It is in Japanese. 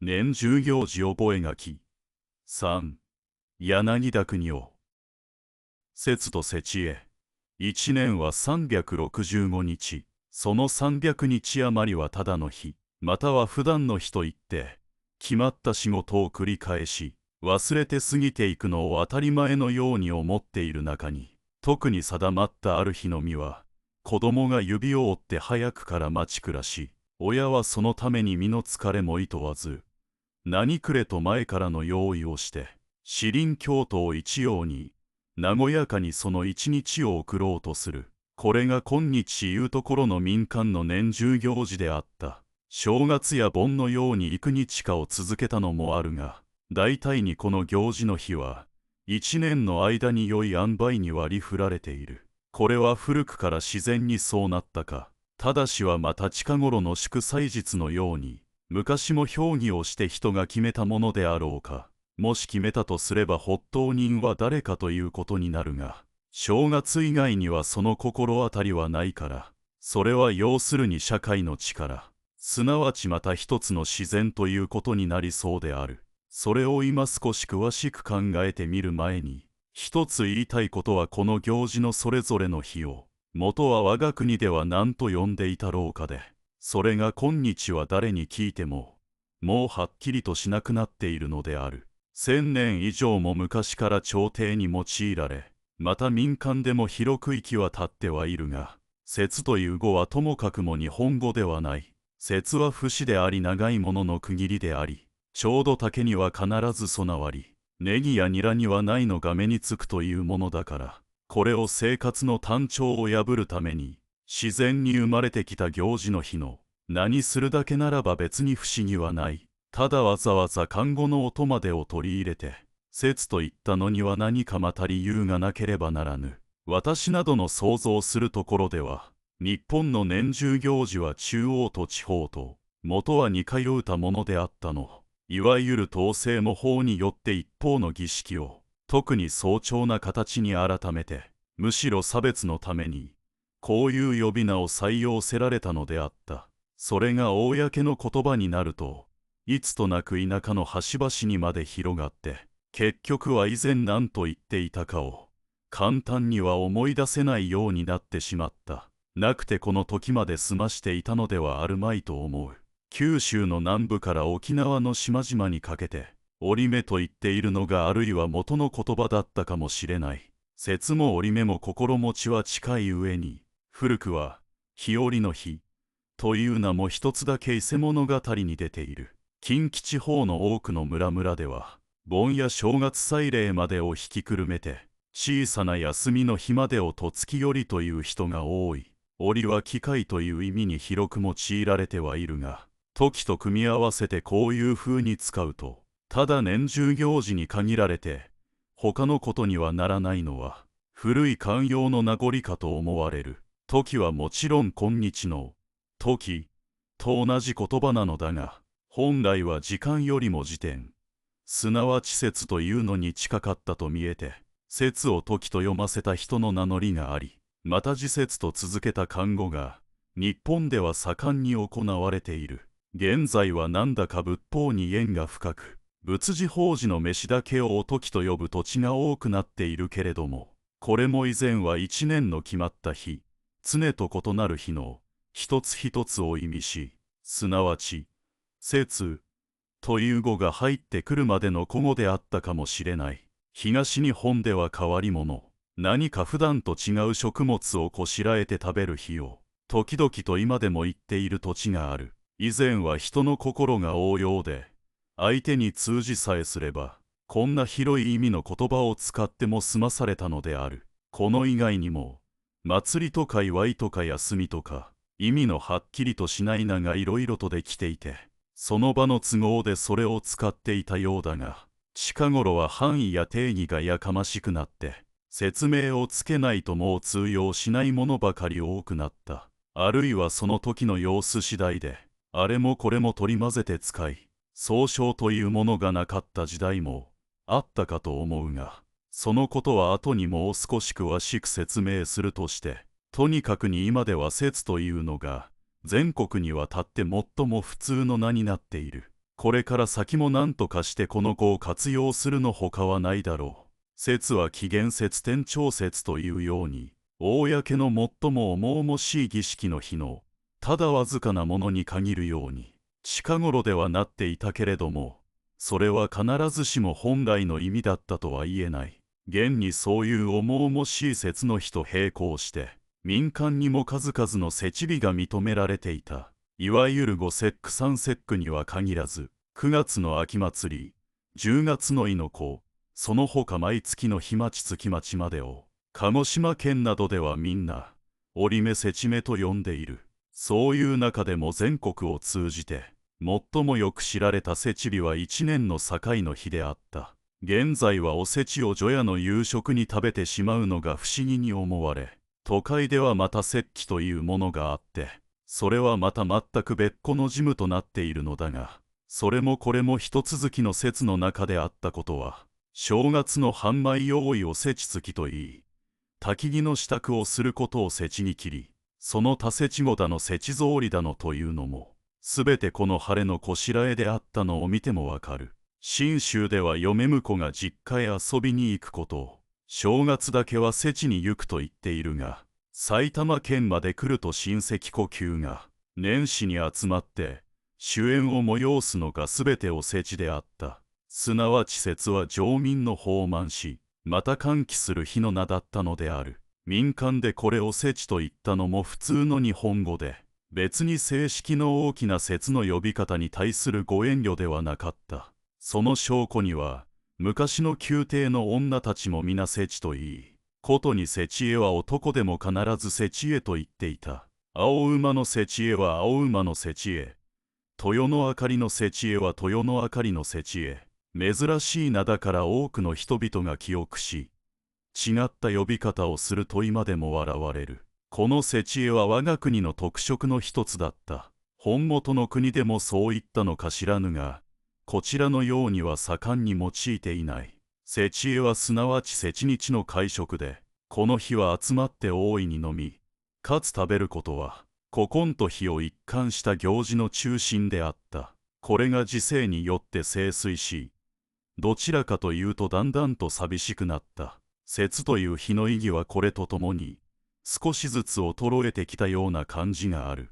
年中行事覚書3柳田国夫節と節知恵一年は365日。その300日余りはただの日、または普段の日といって、決まった仕事を繰り返し、忘れて過ぎていくのを当たり前のように思っている中に、特に定まったある日のみは、子供が指を折って早くから待ち暮らし、親はそのために身の疲れもいとわず、何くれと前からの用意をして、四輪教徒を一様に、和やかにその一日を送ろうとする。これが今日いうところの民間の年中行事であった。正月や盆のように幾日かを続けたのもあるが、大体にこの行事の日は、一年の間に良い塩梅に割り振られている。これは古くから自然にそうなったか、ただしはまた近頃の祝祭日のように、昔も評議をして人が決めたものであろうか。もし決めたとすれば発頭人は誰かということになるが、正月以外にはその心当たりはないから、それは要するに社会の力、すなわちまた一つの自然ということになりそうである。それを今少し詳しく考えてみる前に、一つ言いたいことはこの行事のそれぞれの日を、元は我が国では何と呼んでいたろうかで、それが今日は誰に聞いても、もうはっきりとしなくなっているのである。1000年以上も昔から朝廷に用いられ、また民間でも広く行き渡ってはいるが、節という語はともかくも日本語ではない。節は節であり長いものの区切りであり、ちょうど竹には必ず備わり、ネギやニラにはないのが目につくというものだから、これを生活の単調を破るために、自然に生まれてきた行事の日の、何するだけならば別に不思議はない。ただわざわざ漢語の音までを取り入れて、節と言ったのには何かまた理由がなければならぬ。私などの想像するところでは、日本の年中行事は中央と地方と、元は似通うたものであったの。いわゆる統制も法によって一方の儀式を、特に壮長な形に改めて、むしろ差別のために、こういう呼び名を採用せられたのであった。それが公の言葉になると、いつとなく田舎の端々にまで広がって、結局は以前何と言っていたかを、簡単には思い出せないようになってしまった。なくてこの時まで済ましていたのではあるまいと思う。九州の南部から沖縄の島々にかけて、折り目と言っているのがあるいは元の言葉だったかもしれない。節も折り目も心持ちは近い上に、古くは、日和の日、という名も一つだけ伊勢物語に出ている。近畿地方の多くの村々では、盆や正月祭礼までを引きくるめて、小さな休みの日までをとつきよりという人が多い。折は機会という意味に広く用いられてはいるが、時と組み合わせてこういう風に使うと、ただ年中行事に限られて、他のことにはならないのは、古い慣用の名残かと思われる。時はもちろん今日の、時、と同じ言葉なのだが、本来は時間よりも時点、すなわち節というのに近かったと見えて、節を時と読ませた人の名乗りがあり、また時節と続けた漢語が、日本では盛んに行われている。現在はなんだか仏法に縁が深く、仏事法事の飯だけをお時と呼ぶ土地が多くなっているけれども、これも以前は一年の決まった日、常と異なる日の一つ一つを意味し、すなわち、節という語が入ってくるまでの古語であったかもしれない。東日本では変わり者、何か普段と違う食物をこしらえて食べる日を、時々と今でも言っている土地がある。以前は人の心が応用で、相手に通じさえすれば、こんな広い意味の言葉を使っても済まされたのである。この以外にも、祭りとか祝いとか休みとか、意味のはっきりとしない名がいろいろとできていて、その場の都合でそれを使っていたようだが、近頃は範囲や定義がやかましくなって、説明をつけないともう通用しないものばかり多くなった。あるいはその時の様子次第で、あれもこれも取り混ぜて使い、総称というものがなかった時代もあったかと思うが、そのことは後にもう少し詳しく説明するとして、とにかくに今では節というのが、全国にわたって最も普通の名になっている。これから先も何とかしてこの子を活用するのほかはないだろう。節は紀元節天長節というように、公の最も重々しい儀式の日の、ただわずかなものに限るように、近頃ではなっていたけれども、それは必ずしも本来の意味だったとは言えない。現にそういう重々しい節の日と並行して、民間にも数々の節日が認められていた。いわゆる五節句三節句には限らず、9月の秋祭り、10月の亥の子、その他毎月の日待ち月待ちまでを、鹿児島県などではみんな、折目節目と呼んでいる。そういう中でも全国を通じて、最もよく知られた節日は一年の境の日であった。現在はおせちを除夜の夕食に食べてしまうのが不思議に思われ、都会ではまた節気というものがあって、それはまた全く別個の事務となっているのだが、それもこれも一続きの節の中であったことは、正月の半米用意を節月といい、焚き木の支度をすることを節に切り、その他節子だの節草履だのというのも、すべてこの晴れのこしらえであったのを見てもわかる。信州では嫁婿が実家へ遊びに行くことを、正月だけは節に行くと言っているが、埼玉県まで来ると親戚故旧が、年始に集まって、酒宴を催すのがすべておせちであった。すなわち節は上民の放慢し、また歓喜する日の名だったのである。民間でこれを節と言ったのも普通の日本語で、別に正式の大きな節の呼び方に対するご遠慮ではなかった。その証拠には、昔の宮廷の女たちも皆節と言い、ことに節絵は男でも必ず節絵と言っていた。青馬の節絵は青馬の節絵。豊の明かりの節絵は豊の明かりの節絵。珍しい名だから多くの人々が記憶し、違った呼び方をすると今でも笑われる。この節絵は我が国の特色の一つだった。本元の国でもそう言ったのか知らぬが、こちらのようには盛んに用いていない。節絵はすなわち節日の会食で、この日は集まって大いに飲み、かつ食べることは、古今と日を一貫した行事の中心であった。これが時世によって盛衰し、どちらかというとだんだんと寂しくなった。節という日の意義はこれとともに、少しずつ衰えてきたような感じがある。